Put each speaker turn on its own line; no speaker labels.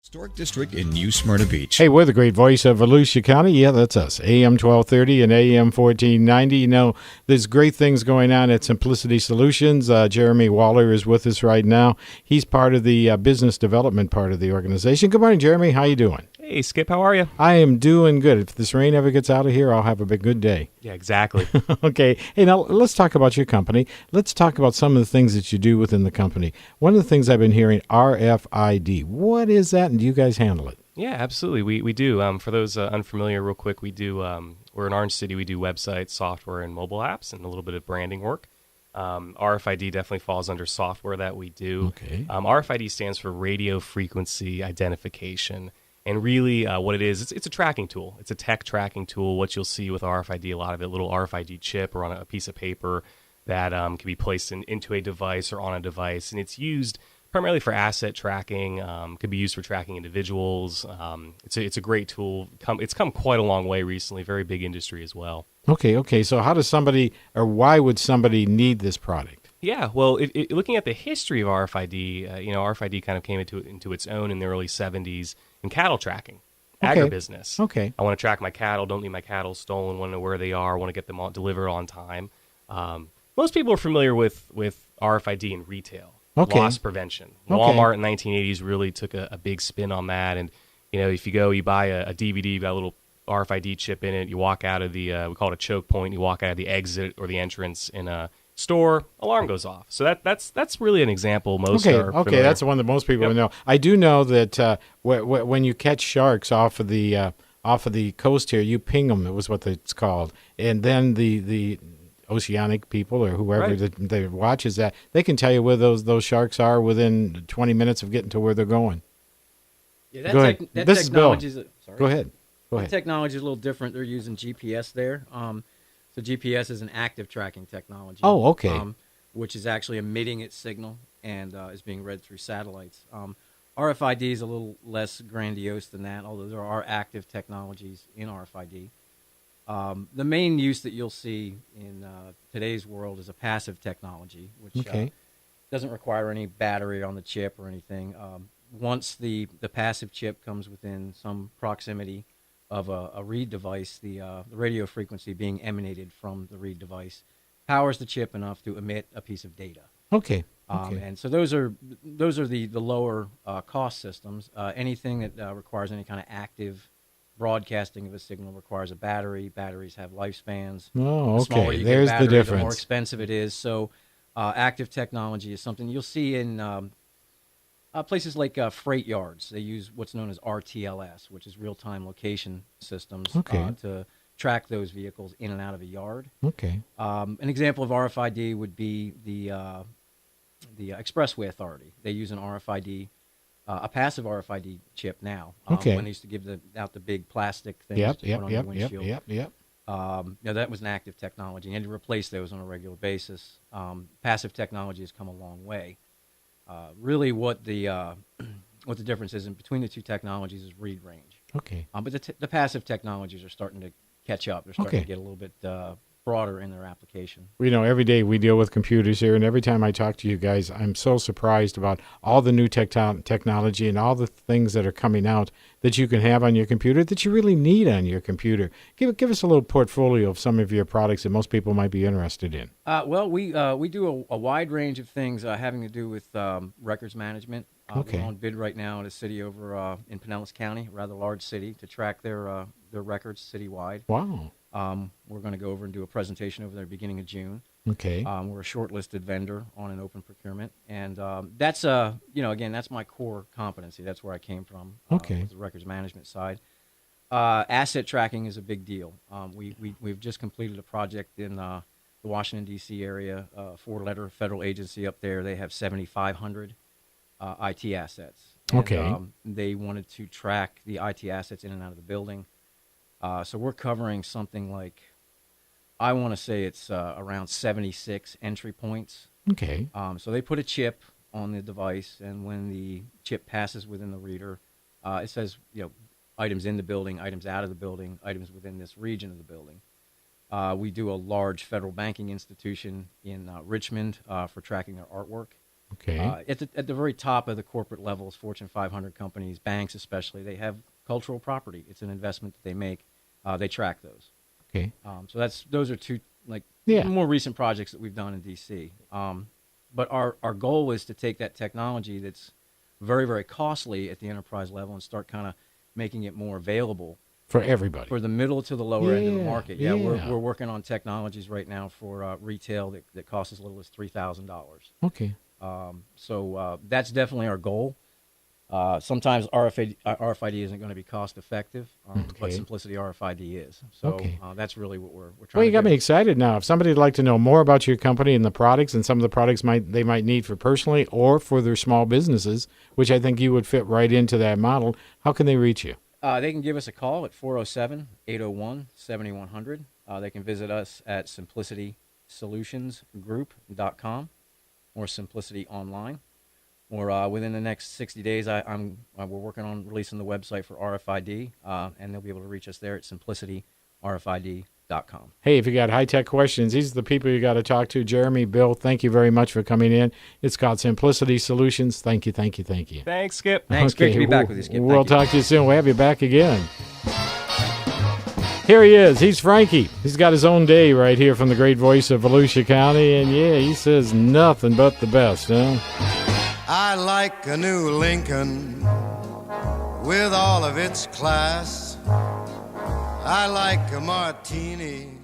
Historic District in New Smyrna Beach.
Hey, we're the great voice of Volusia County. Yeah, that's us. AM 1230 and AM 1490. You know, there's great things going on at Simplicity Solutions. Jeremy Waller is with us right now. He's part of the business development part of the organization. Good morning, Jeremy. How you doing?
Hey, Skip, how are you?
I am doing good. If this rain ever gets out of here, I'll have a big good day.
Yeah, exactly.
Okay. Hey, now let's talk about your company. Let's talk about some of the things that you do within the company. One of the things I've been hearing, RFID. What is that, and do you guys handle it?
Yeah, absolutely. We do. For those unfamiliar, real quick, we do. We're in Orange City. We do websites, software, and mobile apps, and a little bit of branding work. RFID definitely falls under software that we do.
Okay.
RFID stands for radio frequency identification. And really what it is, it's a tracking tool. It's a tech tracking tool. What you'll see with RFID, a lot of it, little RFID chip or on a piece of paper that can be placed into a device or on a device. And it's used primarily for asset tracking. Could be used for tracking individuals. It's a great tool. It's come quite a long way recently. Very big industry as well.
Okay. So how does somebody, or why would somebody need this product?
Yeah, well, looking at the history of RFID, RFID kind of came into its own in the early 70s in cattle tracking, agribusiness.
Okay.
I want to track my cattle, don't need my cattle stolen, want to know where they are, want to get them all delivered on time. Most people are familiar with RFID in retail, loss prevention. Walmart in the 1980s really took a big spin on that. And, if you buy a DVD, you've got a little RFID chip in it, you walk out of the, we call it a choke point, you walk out of the exit or the entrance in a store, alarm goes off. So that's really an example most are familiar.
Okay, that's the one that most people know. I do know that when you catch sharks off of the coast here, you ping them. It was what it's called, and then the oceanic people or whoever that watches that, they can tell you where those sharks are within 20 minutes of getting to where they're going.
Yeah,
Go ahead. This is Bill.
Sorry.
Go ahead.
The technology is a little different. They're using GPS there. So GPS is an active tracking technology.
Oh, okay.
Which is actually emitting its signal and is being read through satellites. RFID is a little less grandiose than that, although there are active technologies in RFID. The main use that you'll see in today's world is a passive technology, which doesn't require any battery on the chip or anything. Once the passive chip comes within some proximity of a read device, the radio frequency being emanated from the read device powers the chip enough to emit a piece of data.
Okay.
And so those are the lower cost systems. Anything that requires any kind of active broadcasting of a signal requires a battery. Batteries have lifespans.
Oh,
the smaller
okay.
you
There's
get a battery,
the difference.
The more expensive it is. So active technology is something you'll see in places like freight yards. They use what's known as RTLS, which is real-time location systems to track those vehicles in and out of a yard.
Okay.
An example of RFID would be the Expressway Authority. They use an RFID, a passive RFID chip now. When they used to give out the big plastic things to put on your windshield.
Yep.
That was an active technology. You had to replace those on a regular basis. Passive technology has come a long way. Really, what the difference is in between the two technologies is read range.
Okay.
But the passive technologies are starting to catch up. They're starting to get a little bit broader in their application.
Every day we deal with computers here, and every time I talk to you guys, I'm so surprised about all the new technology and all the things that are coming out that you can have on your computer that you really need on your computer. Give us a little portfolio of some of your products that most people might be interested in.
Well, we do a wide range of things having to do with records management. We're on bid right now at a city over in Pinellas County, a rather large city, to track their records citywide.
Wow.
We're going to go over and do a presentation over there beginning of June.
Okay.
We're a shortlisted vendor on an open procurement, and that's again, that's my core competency. That's where I came from. With the records management side. Asset tracking is a big deal. We've just completed a project in the Washington D.C. area, 4-letter federal agency up there. They have 7,500 IT assets. And, they wanted to track the IT assets in and out of the building. So we're covering something like, I want to say it's around 76 entry points.
Okay.
So they put a chip on the device, and when the chip passes within the reader, it says, items in the building, items out of the building, items within this region of the building. We do a large federal banking institution in Richmond for tracking their artwork.
Okay.
At the very top of the corporate levels, Fortune 500 companies, banks especially, they have cultural property. It's an investment that they make. They track those.
Okay.
So those are two
Yeah.
more recent projects that we've done in DC. But our goal is to take that technology that's very, very costly at the enterprise level and start kind of making it more available
For everybody.
for the middle to the lower end of the
Yeah,
market.
yeah.
We're working on technologies right now for retail that costs as little as $3,000.
Okay.
So that's definitely our goal. Sometimes RFID isn't going to be cost effective, but Simplicity RFID is. So that's really what we're trying to do.
Well, you got me excited now. If somebody would like to know more about your company and the products and some of the products they might need for personally or for their small businesses, which I think you would fit right into that model, how can they reach you?
They can give us a call at 407-801-7100. They can visit us at simplicitysolutionsgroup.com or Simplicity Online. Or within the next 60 days, we're working on releasing the website for RFID, and they'll be able to reach us there at simplicityrfid.com.
Hey, if you got high-tech questions, these are the people you got to talk to. Jeremy, Bill, thank you very much for coming in. It's called Simplicity Solutions. Thank you, thank you, thank you.
Thanks, Skip.
Thanks.
Okay,
Great to be back with you, Skip.
We'll talk to you soon. We'll have you back again. Here he is. He's Frankie. He's got his own day right here from the great voice of Volusia County, and yeah, he says nothing but the best, huh?
I like a new Lincoln with all of its class. I like a martini